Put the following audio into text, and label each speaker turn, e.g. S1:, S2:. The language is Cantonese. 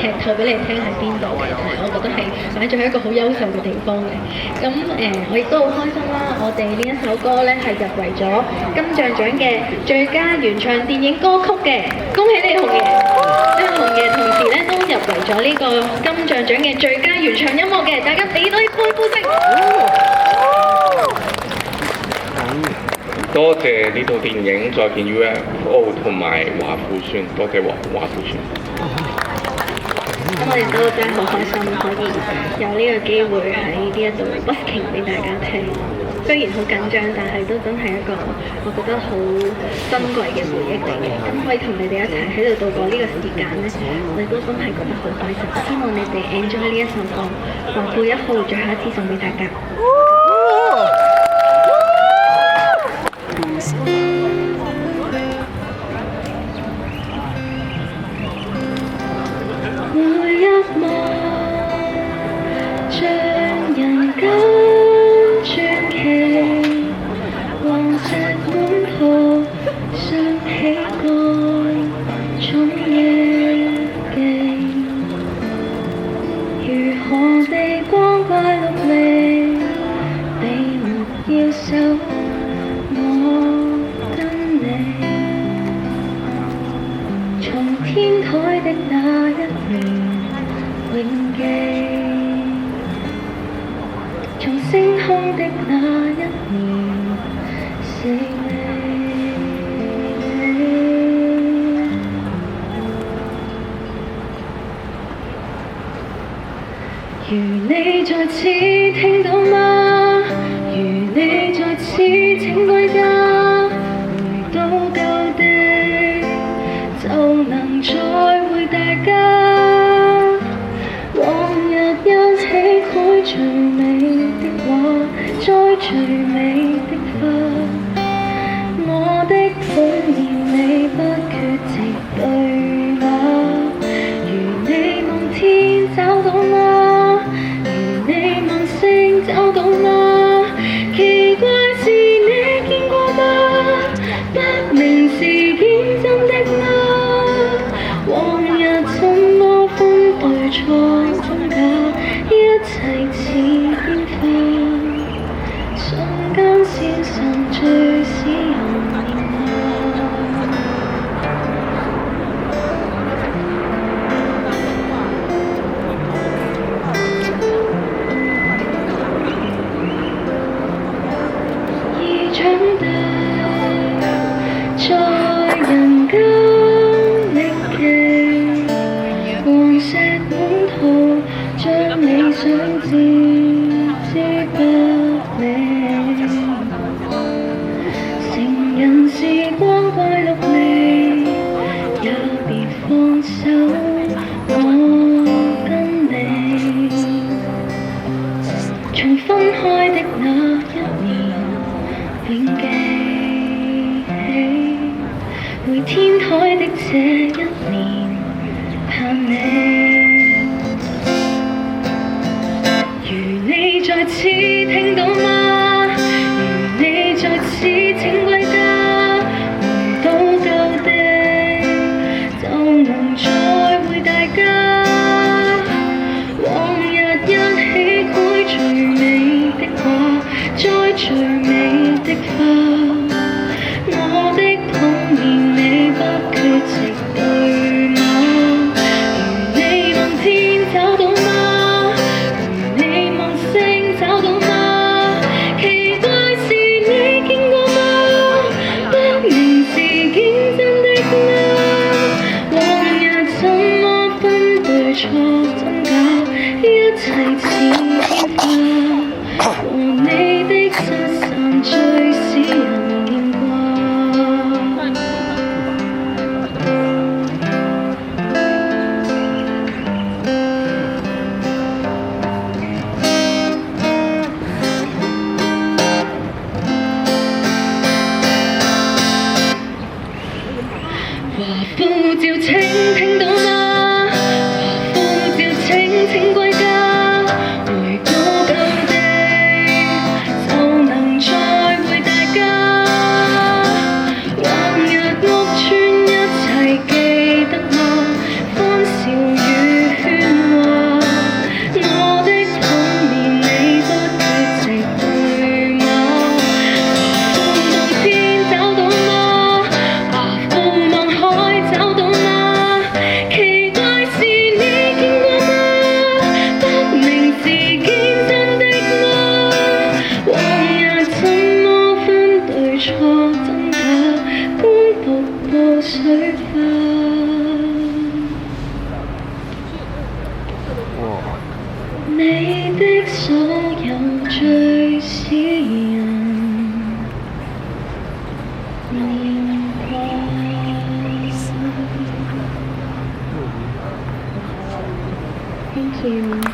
S1: 劇透俾你聽喺邊度嘅，但係我覺得係擺咗喺一個好優秀嘅地方嘅。咁我亦都好開心啦！我哋呢一首歌咧係入圍咗金像獎嘅最佳原唱電影歌曲嘅，恭喜你紅爺！因為紅爺同時咧都入圍咗呢個金像獎嘅最佳原唱音樂嘅，大家俾多啲歡呼聲！
S2: 多謝呢套電影《再見 UFO》同埋華富村，多謝華富村。
S1: 咁我哋都真係好開心，可以有呢個機會喺呢一度 busking 俾大家聽。雖然好緊張，但係都真係一個我覺得好珍貴嘅回憶嚟嘅。咁可以同你哋一齊喺度度過呢個時間呢，我哋都真係覺得好開心。希望你哋 enjoy 呢一首歌，華富1號最後一次送俾大家。每一幕像人間傳奇，黃石滿途想起各種夜景，如何地光怪陸離，你沒要守我跟你，從天台的那一年永記，從星空的那一年是你。如你在此聽到嗎？如你在此請歸家，回到舊地就能再會大家。往日一起繪最美的畫，栽最美的花，我的本念你不缺席對嗎？如你望天找到嗎？如你望星找到嗎？奇怪是你見過嗎？不明是見真的嗎？往日怎麼分對錯真假，一切似煙花，瞬間消散最使人厭惡。已長大，在人間歷奇，黃石滿途，將理想置之不理。成人是光怪陸離，也別放手，我跟你。從分開的那一年永記起，回天台的這一年盼你。如你在此聽到嗎？如你在此請歸家，回到舊地就能再會大家。往日一起繪最美的畫，栽最美的花，我的童年你不缺席對嗎？如你望天找到嗎？如你望星找到嗎？奇怪是你見過嗎？不明是見真的嗎？往日怎麼分對錯真假，一切似煙花，和你的失散最使人厭掛。華呼召請聽到嗎？華呼召請歸家，回到舊地就燈塔，觀瀑布水花。你的所有最私人年華。Thank you.